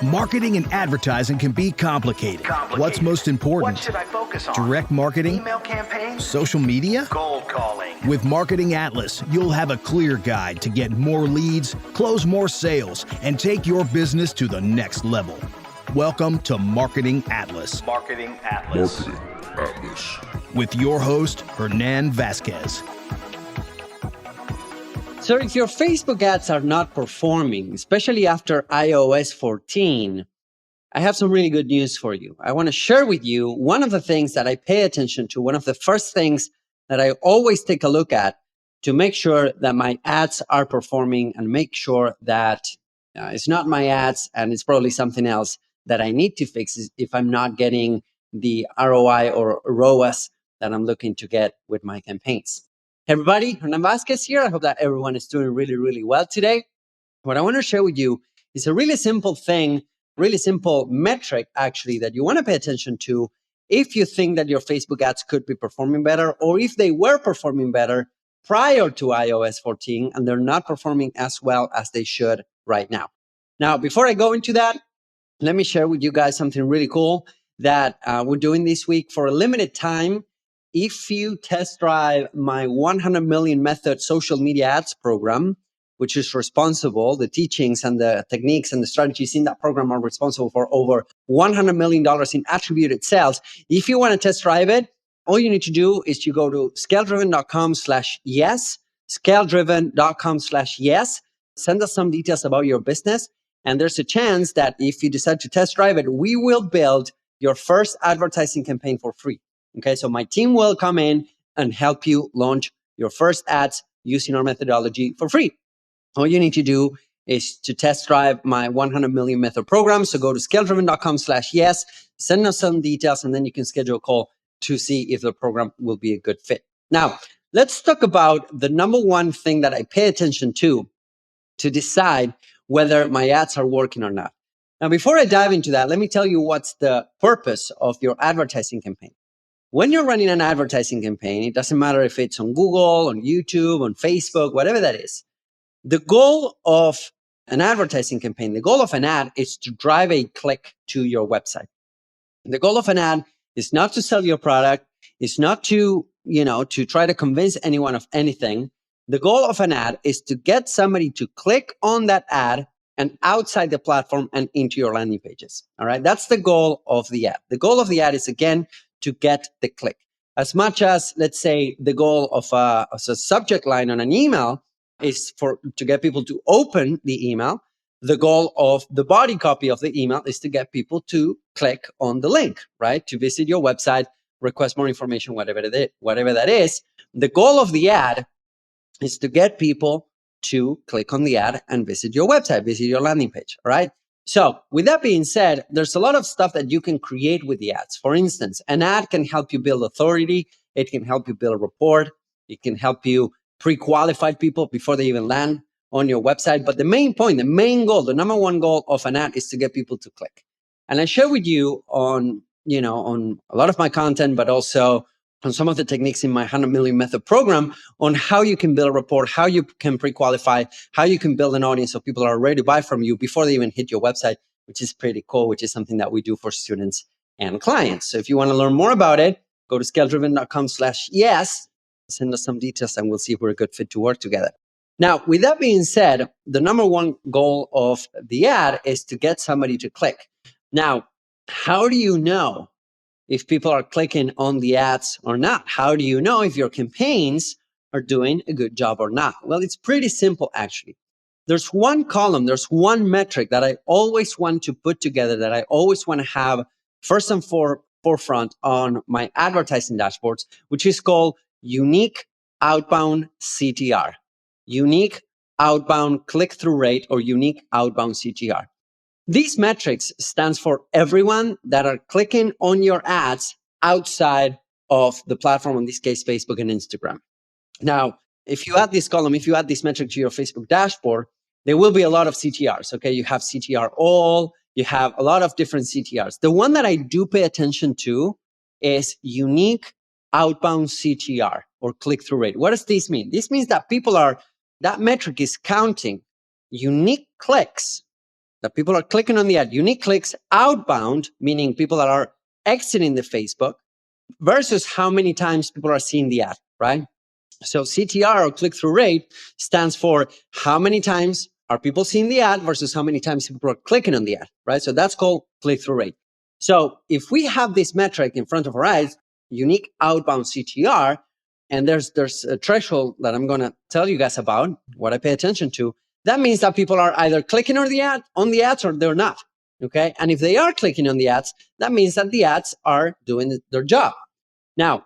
Marketing and advertising can be complicated. What's most important? What should I focus on? Direct marketing? Email campaigns? Social media? Cold calling? With Marketing Atlas, you'll have a clear guide to get more leads, close more sales, and take your business to the next level. Welcome to Marketing Atlas. Marketing Atlas. Marketing Atlas. With your host, Hernan Vasquez. So if your Facebook ads are not performing, especially after iOS 14, I have some really good news for you. I want to share with you one of the things that I pay attention to, one of the first things that I always take a look at to make sure that my ads are performing and make sure that it's not my ads and it's probably something else that I need to fix if I'm not getting the ROI or ROAS that I'm looking to get with my campaigns. Hey everybody, Hernan Vasquez here. I hope that everyone is doing really, really well today. What I want to share with you is a really simple thing, really simple metric actually that you want to pay attention to if you think that your Facebook ads could be performing better or if they were performing better prior to iOS 14 and they're not performing as well as they should right now. Now, before I go into that, let me share with you guys something really cool that we're doing this week for a limited time. If you test drive my 100 Million Method social media ads program, which is responsible, the teachings and the techniques and the strategies in that program are responsible for over $100 million in attributed sales. If you want to test drive it, all you need to do is you go to scaledriven.com/yes, scaledriven.com/yes, send us some details about your business. And there's a chance that if you decide to test drive it, we will build your first advertising campaign for free. Okay, so my team will come in and help you launch your first ads using our methodology for free. All you need to do is to test drive my 100 Million Method program. So go to scaledriven.com/yes, send us some details, and then you can schedule a call to see if the program will be a good fit. Now, let's talk about the number one thing that I pay attention to decide whether my ads are working or not. Now, before I dive into that, let me tell you what's the purpose of your advertising campaign. When you're running an advertising campaign, it doesn't matter if it's on Google, on YouTube, on Facebook, whatever that is. The goal of an advertising campaign, the goal of an ad is to drive a click to your website. The goal of an ad is not to sell your product. It's not to, to try to convince anyone of anything. The goal of an ad is to get somebody to click on that ad and outside the platform and into your landing pages. All right. That's the goal of the ad. The goal of the ad is, again, to get the click. As much as, let's say, the goal of a subject line on an email is to get people to open the email, the goal of the body copy of the email is to get people to click on the link, right? To visit your website, request more information, whatever that is. The goal of the ad is to get people to click on the ad and visit your website, visit your landing page, all right? So with that being said, there's a lot of stuff that you can create with the ads. For instance, an ad can help you build authority. It can help you build a rapport. It can help you pre-qualify people before they even land on your website. But the main point, the main goal, the number one goal of an ad is to get people to click. And I share with you on a lot of my content, but also on some of the techniques in my 100 Million Method program on how you can build a rapport, how you can pre-qualify, how you can build an audience so people are ready to buy from you before they even hit your website, which is pretty cool, which is something that we do for students and clients. So if you want to learn more about it, go to scaledriven.com/yes, send us some details, and we'll see if we're a good fit to work together. Now, with that being said, the number one goal of the ad is to get somebody to click. Now, how do you know if people are clicking on the ads or not? How do you know if your campaigns are doing a good job or not? Well, it's pretty simple, actually. There's one column, there's one metric that I always want to put together, that I always want to have first and forefront on my advertising dashboards, which is called unique outbound CTR, unique outbound click-through rate, or unique outbound CTR. These metrics stands for everyone that are clicking on your ads outside of the platform, in this case, Facebook and Instagram. Now, if you add this column, if you add this metric to your Facebook dashboard, there will be a lot of CTRs, okay? You have CTR all, you have a lot of different CTRs. The one that I do pay attention to is unique outbound CTR, or click-through rate. What does this mean? This means that that metric is counting unique clicks that people are clicking on the ad, unique clicks outbound, meaning people that are exiting the Facebook, versus how many times people are seeing the ad, right? So CTR, or click-through rate, stands for how many times are people seeing the ad versus how many times people are clicking on the ad, right? So that's called click-through rate. So if we have this metric in front of our eyes, unique outbound CTR, and there's a threshold that I'm going to tell you guys about, what I pay attention to, that means that people are either clicking on the ads or they're not, okay? And if they are clicking on the ads, that means that the ads are doing their job. Now,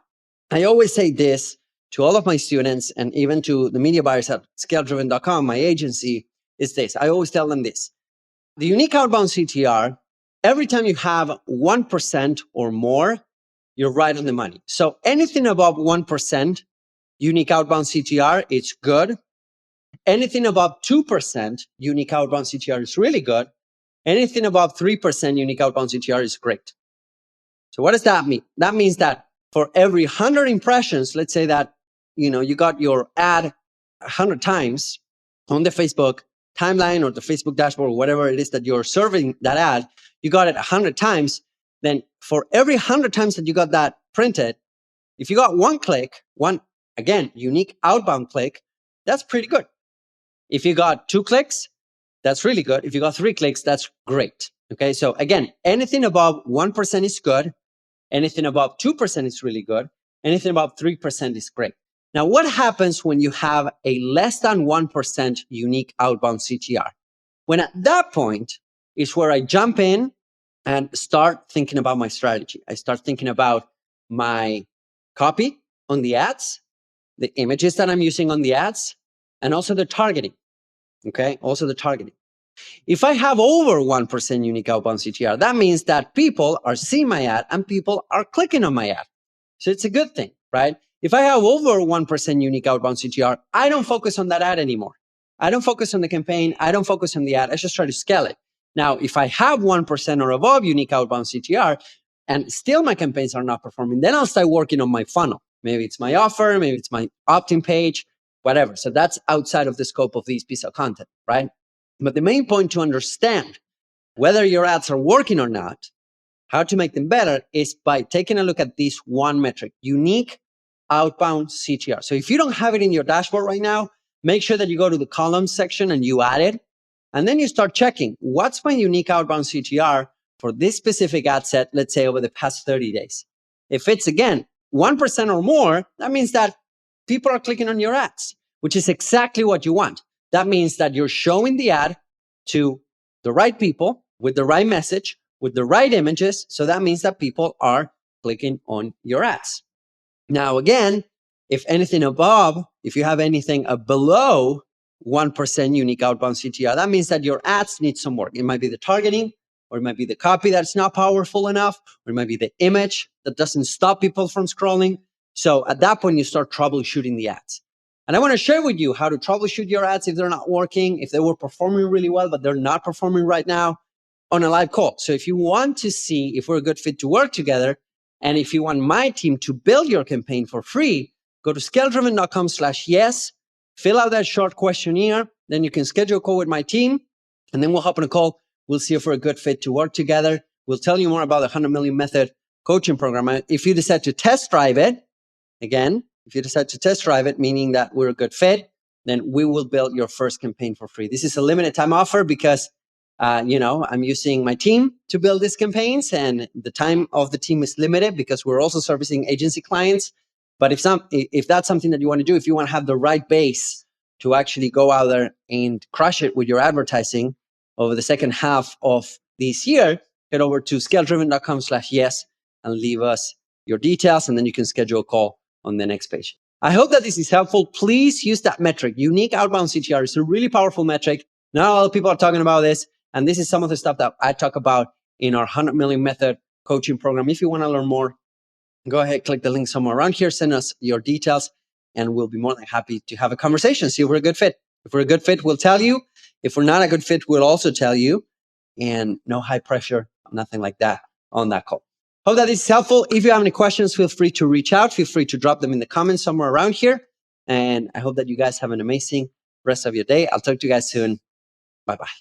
I always say this to all of my students and even to the media buyers at ScaleDriven.com, my agency, is this. I always tell them this. The unique outbound CTR, every time you have 1% or more, you're right on the money. So anything above 1% unique outbound CTR, it's good. Anything above 2% unique outbound CTR is really good. Anything above 3% unique outbound CTR is great. So what does that mean? That means that for every 100 impressions, let's say that you got your ad 100 times on the Facebook timeline or the Facebook dashboard, or whatever it is that you're serving that ad, you got it 100 times. Then for every 100 times that you got that printed, if you got one click, again, unique outbound click, that's pretty good. If you got 2 clicks, that's really good. If you got 3 clicks, that's great. Okay, so again, anything above 1% is good. Anything above 2% is really good. Anything above 3% is great. Now, what happens when you have a less than 1% unique outbound CTR? When at that point is where I jump in and start thinking about my strategy. I start thinking about my copy on the ads, the images that I'm using on the ads, and also the targeting. Okay, also the targeting. If I have over 1% unique outbound CTR, that means that people are seeing my ad and people are clicking on my ad. So it's a good thing, right? If I have over 1% unique outbound CTR, I don't focus on that ad anymore. I don't focus on the campaign. I don't focus on the ad. I just try to scale it. Now, if I have 1% or above unique outbound CTR and still my campaigns are not performing, then I'll start working on my funnel. Maybe it's my offer, maybe it's my opt-in page, whatever. So that's outside of the scope of this piece of content, right? But the main point to understand whether your ads are working or not, how to make them better, is by taking a look at this one metric, unique outbound CTR. So if you don't have it in your dashboard right now, make sure that you go to the columns section and you add it. And then you start checking, what's my unique outbound CTR for this specific ad set, let's say over the past 30 days. If it's, again, 1% or more, that means that people are clicking on your ads, which is exactly what you want. That means that you're showing the ad to the right people with the right message, with the right images. So that means that people are clicking on your ads. Now, again, if anything above, if you have anything below 1% unique outbound CTR, that means that your ads need some work. It might be the targeting, or it might be the copy that's not powerful enough, or it might be the image that doesn't stop people from scrolling. So at that point, you start troubleshooting the ads. And I want to share with you how to troubleshoot your ads if they're not working, if they were performing really well, but they're not performing right now, on a live call. So if you want to see if we're a good fit to work together, and if you want my team to build your campaign for free, go to scaledriven.com/yes, fill out that short questionnaire, then you can schedule a call with my team, and then we'll hop on a call. We'll see if we're a good fit to work together. We'll tell you more about the 100 Million Method coaching program. If you decide to test drive it, again, if you decide to test drive it, meaning that we're a good fit, then we will build your first campaign for free. This is a limited time offer because, I'm using my team to build these campaigns, and the time of the team is limited because we're also servicing agency clients. But if that's something that you want to do, if you want to have the right base to actually go out there and crush it with your advertising over the second half of this year, head over to scaledriven.com/yes and leave us your details, and then you can schedule a call on the next page. I hope that this is helpful. Please use that metric. Unique outbound CTR is a really powerful metric. Not a lot of people are talking about this, and this is some of the stuff that I talk about in our 100 Million Method coaching program. If you want to learn more, go ahead, click the link somewhere around here, send us your details, and we'll be more than happy to have a conversation, see if we're a good fit. If we're a good fit, we'll tell you. If we're not a good fit, we'll also tell you. And no high pressure, nothing like that on that call. Hope that this is helpful. If you have any questions, feel free to reach out. Feel free to drop them in the comments somewhere around here. And I hope that you guys have an amazing rest of your day. I'll talk to you guys soon. Bye-bye.